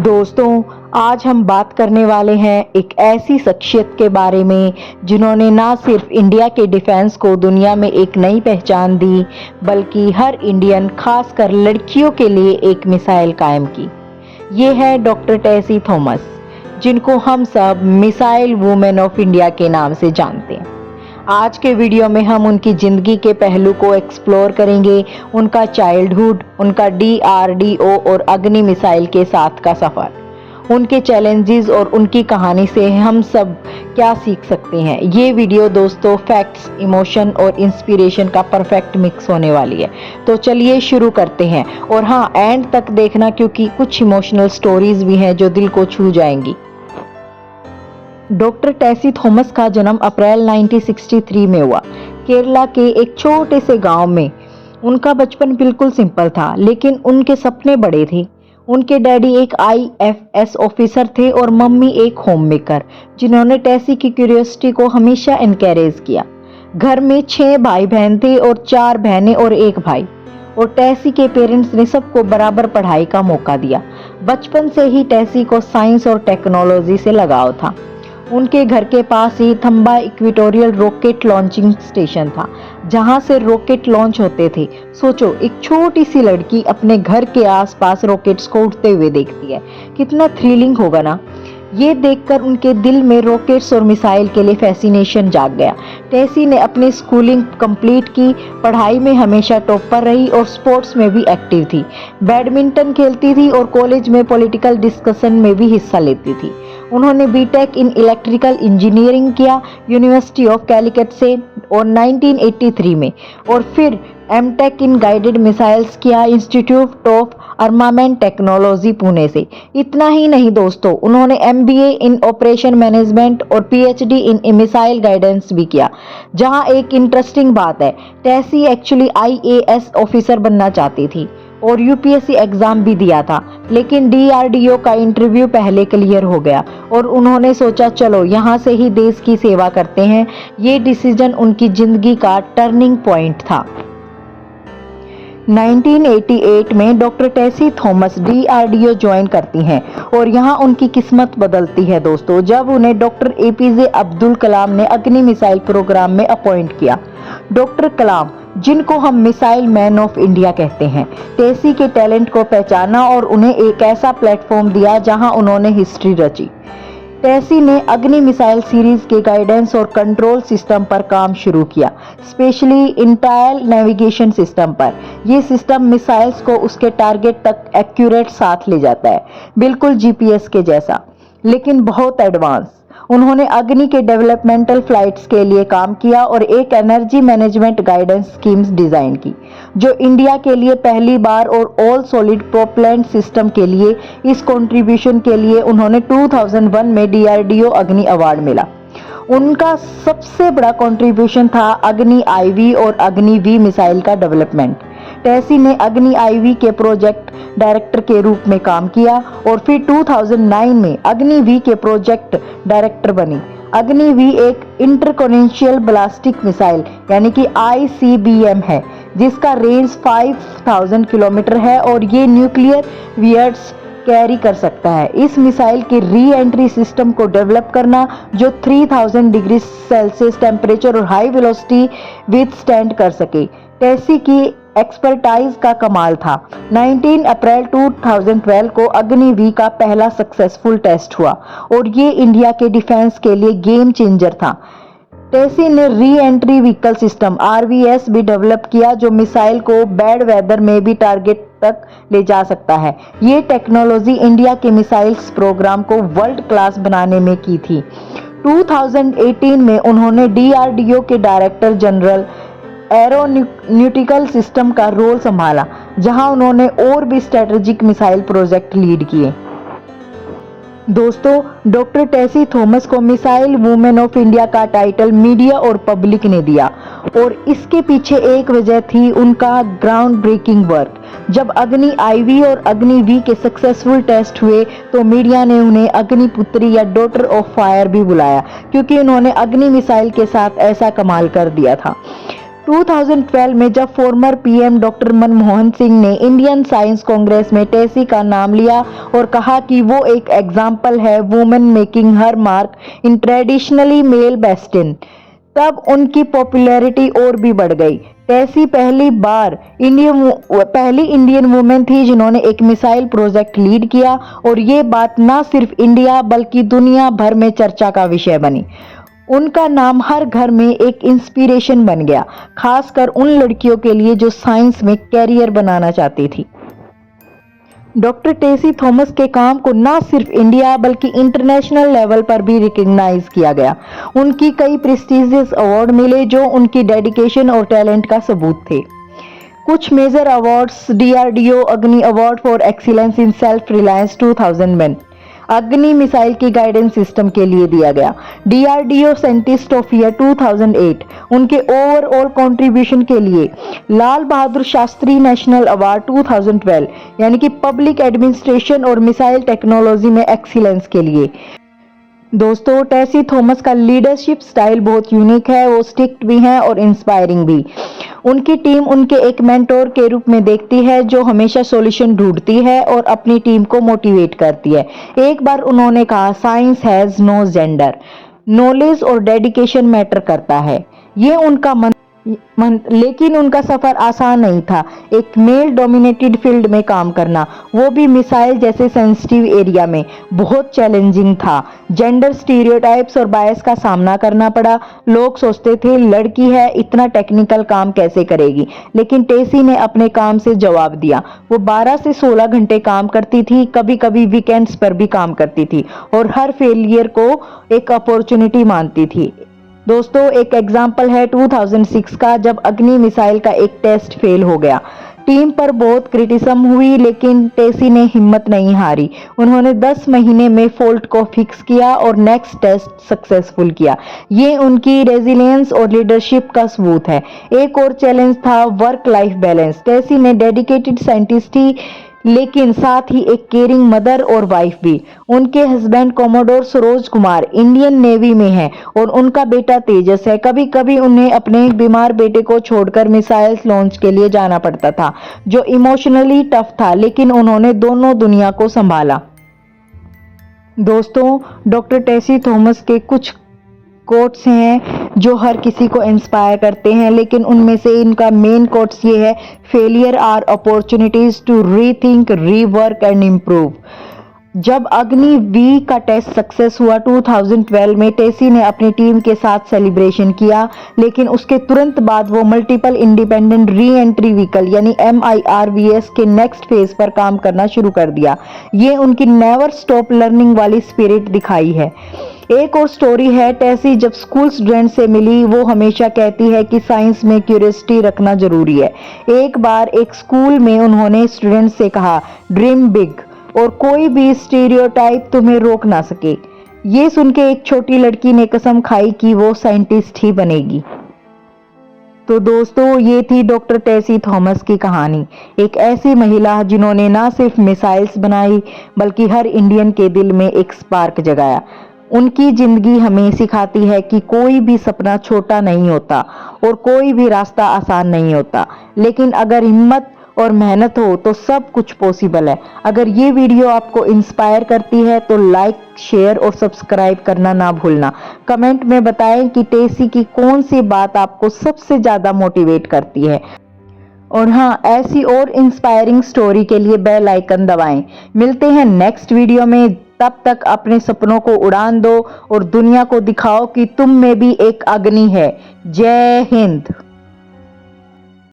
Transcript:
दोस्तों, आज हम बात करने वाले हैं एक ऐसी शख्सियत के बारे में जिन्होंने ना सिर्फ इंडिया के डिफेंस को दुनिया में एक नई पहचान दी, बल्कि हर इंडियन खासकर लड़कियों के लिए एक मिसाइल कायम की। ये है डॉक्टर टेसी थॉमस, जिनको हम सब मिसाइल वुमेन ऑफ इंडिया के नाम से जानते हैं। आज के वीडियो में हम उनकी ज़िंदगी के पहलू को एक्सप्लोर करेंगे, उनका चाइल्डहुड, उनका DRDO और अग्नि मिसाइल के साथ का सफ़र, उनके चैलेंजेस और उनकी कहानी से हम सब क्या सीख सकते हैं। ये वीडियो दोस्तों फैक्ट्स, इमोशन और इंस्पिरेशन का परफेक्ट मिक्स होने वाली है। तो चलिए शुरू करते हैं, और हाँ, एंड तक देखना क्योंकि कुछ इमोशनल स्टोरीज भी हैं जो दिल को छू जाएंगी। डॉक्टर टेसी थॉमस का जन्म अप्रैल 1963 में हुआ, केरला के एक छोटे से गांव में। उनका बचपन बिल्कुल सिंपल था, लेकिन उनके सपने बड़े थे। उनके डैडी एक IFS ऑफिसर थे और मम्मी एक होममेकर, जिन्होंने टेसी की क्यूरियोसिटी को हमेशा एनकरेज किया। घर में 6 भाई बहन थे और 4 बहनें और 1 भाई, और टेसी के पेरेंट्स ने सबको बराबर पढ़ाई का मौका दिया। बचपन से ही टेसी को साइंस और टेक्नोलॉजी से लगाव था। उनके घर के पास ही थम्बा इक्वेटोरियल रॉकेट लॉन्चिंग स्टेशन था, जहां से रॉकेट लॉन्च होते थे। सोचो, एक छोटी सी लड़की अपने घर के आसपास रॉकेट्स को उड़ते हुए देखती है, कितना थ्रिलिंग होगा ना। ये देखकर उनके दिल में रॉकेट्स और मिसाइल के लिए फैसिनेशन जाग गया। टेसी ने अपनी स्कूलिंग कंप्लीट की, पढ़ाई में हमेशा टॉपर रही और स्पोर्ट्स में भी एक्टिव थी। बैडमिंटन खेलती थी और कॉलेज में पॉलिटिकल डिस्कशन में भी हिस्सा लेती थी। उन्होंने BTech इन इलेक्ट्रिकल इंजीनियरिंग किया यूनिवर्सिटी ऑफ कैलिकट से और 1983 में, और फिर MTech इन गाइडेड मिसाइल्स किया institute of armament technology Pune से। इतना ही नहीं दोस्तों, उन्होंने MBA इन ऑपरेशन मैनेजमेंट और PhD इन मिसाइल गाइडेंस भी किया। जहां एक इंटरेस्टिंग बात है, टेसी एक्चुअली IAS ऑफिसर बनना चाहती थी और UPSC एग्जाम भी दिया था, लेकिन DRDO का इंटरव्यू पहले क्लियर हो गया और उन्होंने सोचा चलो यहाँ से ही देश की सेवा करते हैं। ये डिसीजन उनकी जिंदगी का टर्निंग पॉइंट था। 1988 में doctor Tessy Thomas DRDO join करती हैं और यहाँ उनकी किस्मत बदलती है दोस्तों, जब उन्हें डॉक्टर APJ अब्दुल कलाम ने अग्नि मिसाइल प्रोग्राम में अपॉइंट किया। डॉक्टर कलाम, जिनको हम मिसाइल मैन ऑफ इंडिया कहते हैं, टेसी के टैलेंट को पहचाना और उन्हें एक ऐसा प्लेटफॉर्म दिया जहां उन्होंने हिस्ट्री रची। टेसी ने अग्नि मिसाइल सीरीज के गाइडेंस और कंट्रोल सिस्टम पर काम शुरू किया, स्पेशली इंटायल नेविगेशन सिस्टम पर। यह सिस्टम मिसाइल्स को उसके टारगेट तक एक्यूरेट साथ ले जाता है, बिल्कुल GPS के जैसा, लेकिन बहुत एडवांस। उन्होंने अग्नि के डेवलपमेंटल फ्लाइट्स के लिए काम किया और एक energy management guidance schemes design की, जो इंडिया के लिए पहली बार, और ऑल सॉलिड प्रोपेलेंट सिस्टम के लिए। इस कंट्रीब्यूशन के लिए उन्होंने 2001 में DRDO अग्नि अवार्ड मिला। उनका सबसे बड़ा कंट्रीब्यूशन था अग्नि IV और अग्नि V मिसाइल का डेवलपमेंट। टेसी ने अग्नि IV के प्रोजेक्ट डायरेक्टर के रूप में काम किया और फिर 2009 में अग्नि V के प्रोजेक्ट डायरेक्टर बनी। अग्नि V एक इंटरकॉन्टिनेंटल बैलिस्टिक मिसाइल यानी कि ICBM है, जिसका रेंज 5000 किलोमीटर है और ये न्यूक्लियर वियर्स कैरी कर सकता है। इस मिसाइल के री एंट्री सिस्टम को डेवलप करना, जो 3000 डिग्री सेल्सियस टेम्परेचर और हाई वेलोसिटी विथस्टैंड कर सके, टेसी की एक्सपर्टाइज का कमाल था। 19 अप्रैल 2012 को अग्नि V का पहला सक्सेसफुल टेस्ट हुआ और ये इंडिया के डिफेंस के लिए गेम चेंजर था। टेसी ने re entry vehicle system RVS भी डेवलप किया, जो मिसाइल को बैड वेदर में भी टारगेट तक ले जा सकता है। ये टेक्नोलॉजी इंडिया के मिसाइल्स प्रोग्राम को वर्ल्ड क्लास बनाने में की थी। 2018 में उन्होंने DRDO के डायरेक्टर जनरल एरोनॉटिकल सिस्टम का रोल संभाला, जहां उन्होंने और भी स्ट्रेटेजिक मिसाइल प्रोजेक्ट लीड किए। दोस्तों, डॉक्टर टेसी थॉमस को मिसाइल वुमेन ऑफ इंडिया का टाइटल मीडिया और पब्लिक ने दिया, और इसके पीछे एक वजह थी उनका ग्राउंड ब्रेकिंग वर्क। जब अग्नि IV और अग्नि V के सक्सेसफुल टेस्ट हुए तो मीडिया ने उन्हें अग्निपुत्री या डॉटर ऑफ फायर भी बुलाया, क्योंकि उन्होंने अग्नि मिसाइल के साथ ऐसा कमाल कर दिया था। 2012 में जब former PM doctor Manmohan Singh ने इंडियन साइंस कांग्रेस में टेसी का नाम लिया और कहा कि वो एक एग्जाम्पल है women making her mark in traditionally male bastion, तब उनकी पॉपुलैरिटी और भी बढ़ गई। टेसी पहली इंडियन वुमेन थी जिन्होंने एक मिसाइल प्रोजेक्ट लीड किया और ये बात ना सिर्फ इंडिया बल्कि दुनिया भर में चर्चा का विषय बनी। उनका नाम हर घर में एक इंस्पिरेशन बन गया, खासकर उन लड़कियों के लिए जो साइंस में कैरियर बनाना चाहती थी। डॉक्टर टेसी थॉमस के काम को न सिर्फ इंडिया बल्कि इंटरनेशनल लेवल पर भी रिकॉग्नाइज किया गया। उनकी कई प्रेस्टिजियस अवार्ड मिले जो उनकी डेडिकेशन और टैलेंट का सबूत थे। कुछ मेजर अवार्ड्स: डीआरडीओ अग्नि award for excellence in self reliance 2001 अग्नि मिसाइल की गाइडेंस सिस्टम के लिए दिया गया। डीआरडीओ साइंटिस्ट ऑफ ईयर 2008 उनके ओवरऑल कंट्रीब्यूशन के लिए। लाल बहादुर शास्त्री नेशनल अवार्ड 2012 यानी कि पब्लिक एडमिनिस्ट्रेशन और मिसाइल टेक्नोलॉजी में एक्सीलेंस के लिए। दोस्तों, टेसी थॉमस का लीडरशिप स्टाइल बहुत यूनिक है, वो स्ट्रिक्ट भी हैं और इंस्पायरिंग भी। उनकी टीम उनके एक मेंटोर के रूप में देखती है जो हमेशा सॉल्यूशन ढूंढती है और अपनी टीम को मोटिवेट करती है। एक बार उन्होंने कहा, science has no gender, knowledge और डेडिकेशन मैटर करता है। ये उनका लेकिन उनका सफर आसान नहीं था। एक मेल डोमिनेटेड फील्ड में काम करना, वो भी मिसाइल जैसे सेंसिटिव एरिया में, बहुत चैलेंजिंग था। जेंडर स्टीरियोटाइप्स और बायस का सामना करना पड़ा। लोग सोचते थे लड़की है, इतना टेक्निकल काम कैसे करेगी, लेकिन टेसी ने अपने काम से जवाब दिया। वो 12 से 16 घंटे काम करती थी, कभी कभी वीकेंड्स पर भी काम करती थी और हर फेलियर को एक अपॉर्चुनिटी मानती थी। दोस्तों, एक एग्जाम्पल है 2006 का, जब अग्नि मिसाइल का एक टेस्ट फेल हो गया। टीम पर बहुत क्रिटिसिज्म हुई लेकिन टेसी ने हिम्मत नहीं हारी। उन्होंने 10 महीने में फॉल्ट को फिक्स किया और नेक्स्ट टेस्ट सक्सेसफुल किया। ये उनकी रेजिलियंस और लीडरशिप का सबूत है। एक और चैलेंज था वर्क लाइफ बैलेंस। टेसी ने डेडिकेटेड साइंटिस्ट ही लेकिन साथ ही एक केयरिंग मदर और वाइफ भी। उनके husband commodore Saroj Kumar Indian navy में हैं और उनका बेटा तेजस है। कभी कभी उन्हें अपने बीमार बेटे को छोड़कर मिसाइल्स लॉन्च के लिए जाना पड़ता था, जो इमोशनली टफ था, लेकिन उन्होंने दोनों दुनिया को संभाला। दोस्तों, डॉक्टर टेसी थॉमस के कुछ कोट्स हैं जो हर किसी को इंस्पायर करते हैं, लेकिन उनमें से इनका मेन कोट्स ये है, failure are opportunities to rethink, rework and improve. जब अग्नि वी का टेस्ट सक्सेस हुआ 2012 में, टेसी ने अपनी टीम के साथ सेलिब्रेशन किया, लेकिन उसके तुरंत बाद वो multiple independent re entry vehicle यानी MIRVs के नेक्स्ट फेज पर काम करना शुरू कर दिया। ये उनकी नेवर स्टॉप लर्निंग वाली स्पिरिट दिखाई है। एक और स्टोरी है, टेसी जब स्कूल स्टूडेंट से मिली, वो हमेशा कहती है कि साइंस में क्यूरियोसिटी रखना जरूरी है। एक बार एक स्कूल में उन्होंने स्टूडेंट से कहा, ड्रीम बिग और कोई भी स्टीरियोटाइप तुम्हें रोक ना सके। ये सुन के एक छोटी लड़की ने कसम खाई कि वो साइंटिस्ट ही बनेगी। तो दोस्तों, ये थी डॉक्टर टेसी थॉमस की कहानी। एक ऐसी महिला जिन्होंने ना सिर्फ मिसाइल्स बनाई बल्कि हर इंडियन के दिल में एक स्पार्क जगाया। उनकी जिंदगी हमें सिखाती है कि कोई भी सपना छोटा नहीं होता और कोई भी रास्ता आसान नहीं होता, लेकिन अगर हिम्मत और मेहनत हो तो सब कुछ पॉसिबल है। अगर ये वीडियो आपको इंस्पायर करती है तो लाइक, शेयर और सब्सक्राइब करना ना भूलना। कमेंट में बताएं कि टेसी की कौन सी बात आपको सबसे ज्यादा मोटिवेट करती है। और हाँ, ऐसी और इंस्पायरिंग स्टोरी के लिए बेल आइकन दबाएं। मिलते हैं नेक्स्ट वीडियो में। तब तक अपने सपनों को उड़ान दो और दुनिया को दिखाओ कि तुम में भी एक अग्नि है। जय हिंद।